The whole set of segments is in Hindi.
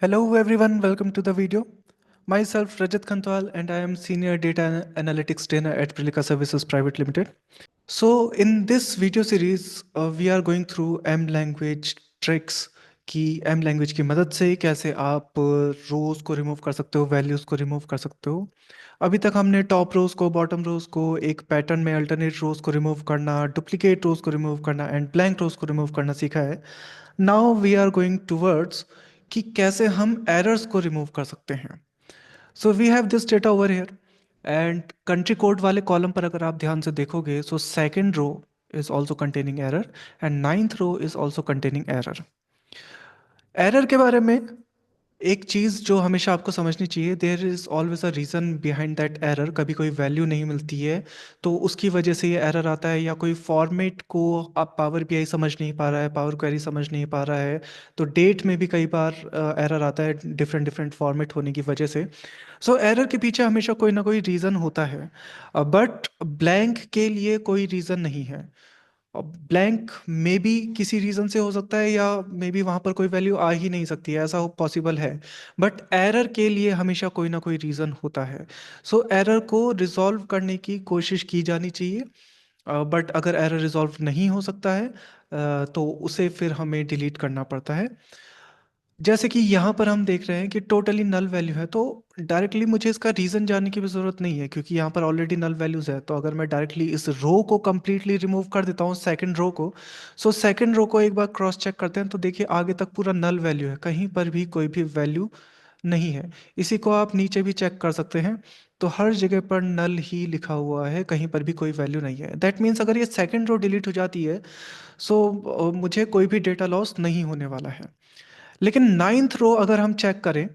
Hello everyone, welcome to the video. Myself Rajat Kantwal and I am Senior Data Analytics Trainer at Prilika Services Private Limited. So in this video series, we are going through M language tricks कि M language की मदद से कैसे आप रोज को रिमूव कर सकते हो, वैल्यूज को रिमूव कर सकते हो। अभी तक हमने टॉप रोज को, बॉटम रोज को, एक पैटर्न में अल्टरनेट रोज को रिमूव करना, डुप्लीकेट रोज को रिमूव करना एंड ब्लैंक रोज को रिमूव करना सीखा है। Now we are going towards कि कैसे हम एरर्स को रिमूव कर सकते हैं। So we have this data over here and country code वाले कॉलम पर अगर आप ध्यान से देखोगे so second row is also containing error and ninth row is also containing error. Error के बारे में एक चीज जो हमेशा आपको समझनी चाहिए, there is always a reason behind that error. कभी कोई वैल्यू नहीं मिलती है तो उसकी वजह से ये एरर आता है, या कोई फॉर्मेट को आप पावर बीआई समझ नहीं पा रहा है, पावर क्वेरी समझ नहीं पा रहा है, तो डेट में भी कई बार एरर आता है डिफरेंट डिफरेंट फॉर्मेट होने की वजह से। सो एरर के पीछे हमेशा कोई ना कोई रीजन होता है, बट ब्लैंक के लिए कोई रीजन नहीं है। ब्लैंक मे बी किसी रीजन से हो सकता है, या मे बी वहां पर कोई वैल्यू आ ही नहीं सकती है, ऐसा पॉसिबल है। बट एरर के लिए हमेशा कोई ना कोई रीजन होता है। सो एरर को रिजॉल्व करने की कोशिश की जानी चाहिए। बट अगर एरर रिजॉल्व नहीं हो सकता है तो उसे फिर हमें डिलीट करना पड़ता है। जैसे कि यहाँ पर हम देख रहे हैं कि टोटली नल वैल्यू है, तो डायरेक्टली मुझे इसका रीजन जानने की भी जरूरत नहीं है क्योंकि यहाँ पर ऑलरेडी नल वैल्यूज है। तो अगर मैं डायरेक्टली इस रो को कंप्लीटली रिमूव कर देता हूँ, सेकंड रो को, सो सेकंड रो को एक बार क्रॉस चेक करते हैं तो देखिए आगे तक पूरा नल वैल्यू है, कहीं पर भी कोई भी वैल्यू नहीं है। इसी को आप नीचे भी चेक कर सकते हैं, तो हर जगह पर नल ही लिखा हुआ है, कहीं पर भी कोई वैल्यू नहीं है। दैट मीन्स अगर ये सेकंड रो डिलीट हो जाती है सो मुझे कोई भी डेटा लॉस नहीं होने वाला है। लेकिन नाइन्थ रो अगर हम चेक करें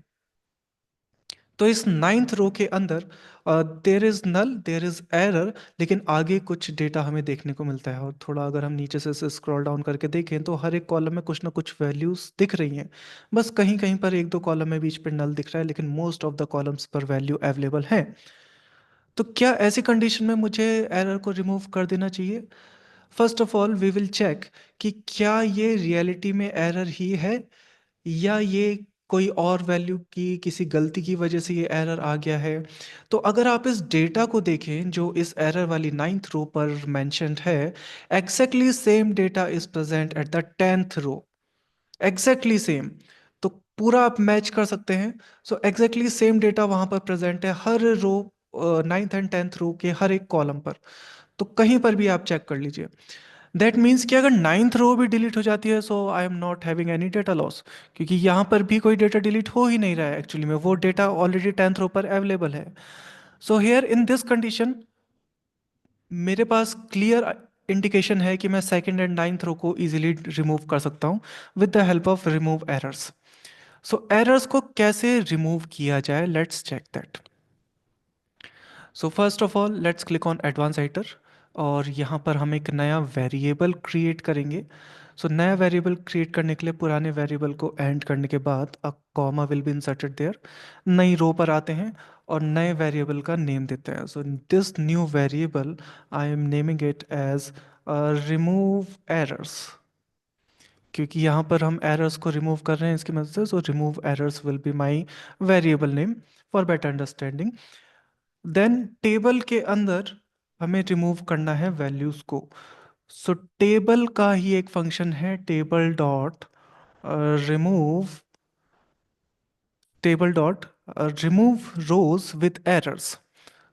तो इस नाइन्थ रो के अंदर there is null, there is error, लेकिन आगे कुछ डेटा हमें देखने को मिलता है। और थोड़ा अगर हम नीचे से स्क्रॉल डाउन करके देखें तो हर एक कॉलम में कुछ ना कुछ वैल्यूज दिख रही हैं। बस कहीं कहीं पर एक दो कॉलम में बीच पे नल दिख रहा है, लेकिन मोस्ट ऑफ द कॉलम्स पर वैल्यू अवेलेबल है। तो क्या ऐसी कंडीशन में मुझे एरर को रिमूव कर देना चाहिए? First of all we will check कि क्या ये रियलिटी में एरर ही है, या ये कोई और वैल्यू की किसी गलती की वजह से ये एरर आ गया है। तो अगर आप इस डेटा को देखें जो इस एरर वाली नाइन्थ रो पर मेंशन्ड है, exactly same data is present at the tenth row, exactly same. तो पूरा आप मैच कर सकते हैं। सो एग्जैक्टली सेम डेटा वहां पर प्रेजेंट है हर रो, नाइन्थ एंड टेंथ रो के हर एक कॉलम पर। तो कहीं पर भी आप चेक कर लीजिए। दैट मीन्स कि अगर नाइन्थ रो भी डिलीट हो जाती है so I am not having any data loss, क्योंकि यहाँ पर भी कोई डेटा डिलीट हो ही नहीं रहा है। एक्चुअली में वो डेटा ऑलरेडी टेंथ रो पर अवेलेबल है। So here in this condition मेरे पास क्लियर इंडिकेशन है कि मैं सेकंड एंड नाइन्थ रो को इजीली रिमूव कर सकता हूँ with the help of remove errors. So errors को कैसे रिमूव किया जाए, let's check that. So first of all let's click on advance editor, और यहाँ पर हम एक नया वेरिएबल क्रिएट करेंगे। सो नया वेरिएबल क्रिएट करने के लिए पुराने वेरिएबल को एंड करने के बाद a comma will be inserted there. नई रो पर आते हैं और नए वेरिएबल का नेम देते हैं। So this new variable I am naming it as remove errors, क्योंकि यहाँ पर हम एरर्स को रिमूव कर रहे हैं इसकी मदद से। So remove errors will be my variable name for better understanding. Then table के अंदर हमें रिमूव करना है वैल्यूज को। सो टेबल का ही एक फंक्शन है table dot remove, table dot remove rows with errors.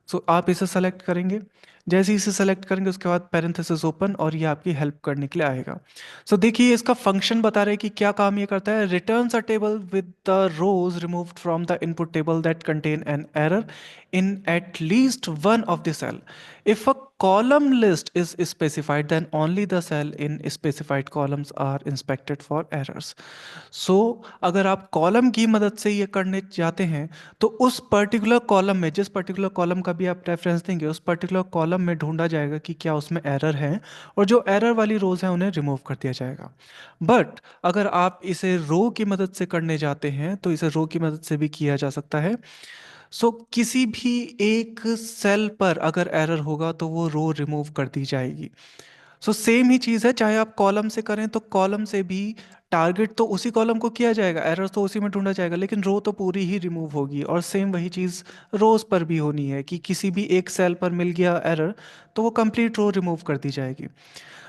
So आप इसे सेलेक्ट करेंगे। जैसे ही इसे सेलेक्ट करेंगे उसके बाद पैरेंथेसिस ओपन, और ये आपकी हेल्प करने के लिए आएगा। सो देखिए इसका फंक्शन बता रहे हैं कि क्या काम ये करता है। Returns a table with the rows removed from the input table that contain an error in at least one of the cell. If a column list is specified, then only the cell in specified columns are inspected for errors. So अगर आप कॉलम की मदद से ये करने जाते हैं तो उस पर्टिकुलर कॉलम में, जिस पर्टिकुलर कॉलम का भी आप रेफरेंस देंगे, उस पर्टिकुलर कॉलम में ढूंढा जाएगा कि क्या उसमें एरर है, और जो एरर वाली रोज हैं उन्हें रिमूव कर दिया जाएगा। बट अगर आप इसे रो की मदद से करने जाते हैं तो इसे रो की मदद से भी किया जा सकता है। सो किसी भी एक सेल पर अगर एरर होगा तो वो रो रिमूव कर दी जाएगी। सो सेम ही चीज़ है, चाहे आप कॉलम से करें तो कॉलम से भी टारगेट तो उसी कॉलम को किया जाएगा, एरर तो उसी में ढूंढा जाएगा, लेकिन रो तो पूरी ही रिमूव होगी। और सेम वही चीज़ रोज पर भी होनी है कि किसी भी एक सेल पर मिल गया एरर तो वो कंप्लीट रो रिमूव कर दी जाएगी।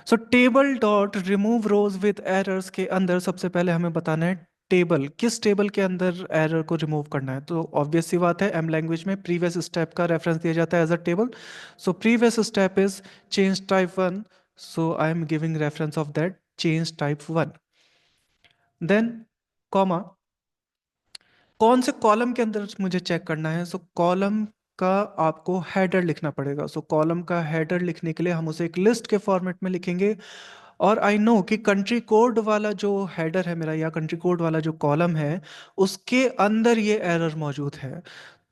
So table dot remove rows with errors के अंदर सबसे पहले हमें बताना है टेबल, किस टेबल के अंदर एरर को रिमूव करना है। तो ऑब्वियस सी बात है, एम लैंग्वेज में प्रीवियस स्टेप का रेफरेंस दिया जाता है as a table. So previous step is change type one, so I am giving reference of that change type one. Then comma, कौन से कॉलम के अंदर मुझे चेक करना है। सो कॉलम का आपको हेडर लिखना पड़ेगा। सो कॉलम का हेडर लिखने के लिए हम उसे एक लिस्ट के फॉर्मेट में लिखेंगे। और आई नो कि कंट्री कोड वाला जो हेडर है मेरा, या कंट्री कोड वाला जो कॉलम है, उसके अंदर ये एरर मौजूद है।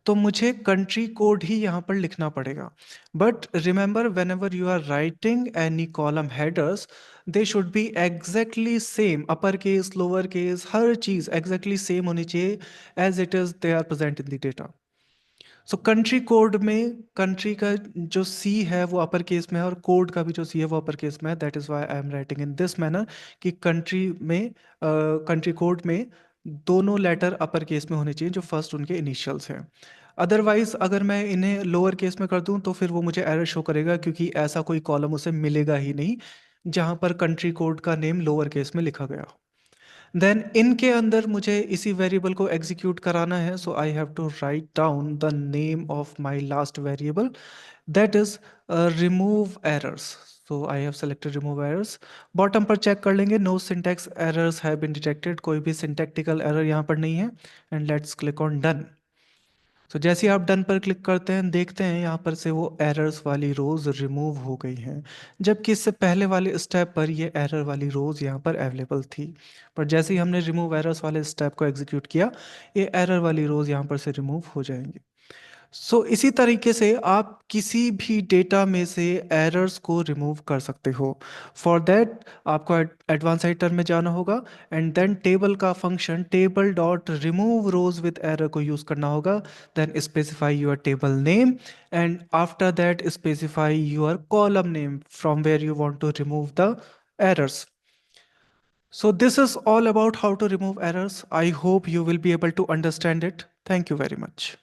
तो मुझे कंट्री कोड ही यहाँ पर लिखना पड़ेगा। But remember, whenever you are writing any column headers, they should be exactly same, upper case lower case हर चीज एग्जैक्टली सेम होनी चाहिए as it is they are present in the data. So country code में कंट्री का जो सी है वो अपर केस में है, और कोड का भी जो सी है वो अपर केस में है। That is why I am writing in this manner कि कंट्री में कंट्री कोड में दोनों लेटर अपर केस में होने चाहिए जो फर्स्ट उनके इनिशियल्स हैं। अदरवाइज अगर मैं इन्हें लोअर केस में कर दूं तो फिर वो मुझे एरर शो करेगा, क्योंकि ऐसा कोई कॉलम उसे मिलेगा ही नहीं जहां पर कंट्री कोड का नेम लोअर केस में लिखा गया। देन इनके अंदर मुझे इसी वेरिएबल को एग्जीक्यूट कराना है। So I have to write down the name of my last variable, that is remove errors. So I have selected remove errors. Bottom पर चेक कर लेंगे, no syntax errors have been detected, कोई भी सिंटैक्टिकल एरर यहाँ पर नहीं है। And let's click on done. तो जैसे ही आप डन पर क्लिक करते हैं, देखते हैं यहाँ पर से वो एरर्स वाली रोज रिमूव हो गई हैं, जबकि इससे पहले वाले स्टेप पर ये एरर वाली रोज यहाँ पर अवेलेबल थी। पर जैसे ही हमने रिमूव एरर्स वाले स्टेप को एग्जीक्यूट किया, ये एरर वाली रोज यहाँ पर से रिमूव हो जाएंगी। सो इसी तरीके से आप किसी भी डेटा में से एरर्स को रिमूव कर सकते हो। फॉर दैट आपको एडवांस एडिटर में जाना होगा, एंड देन टेबल का function table dot remove rows with error को यूज करना होगा। देन specify your table name, and after that specify your column name from where you want to remove the errors. So this is all about how to remove errors. I hope you will be able to understand it. Thank you very much.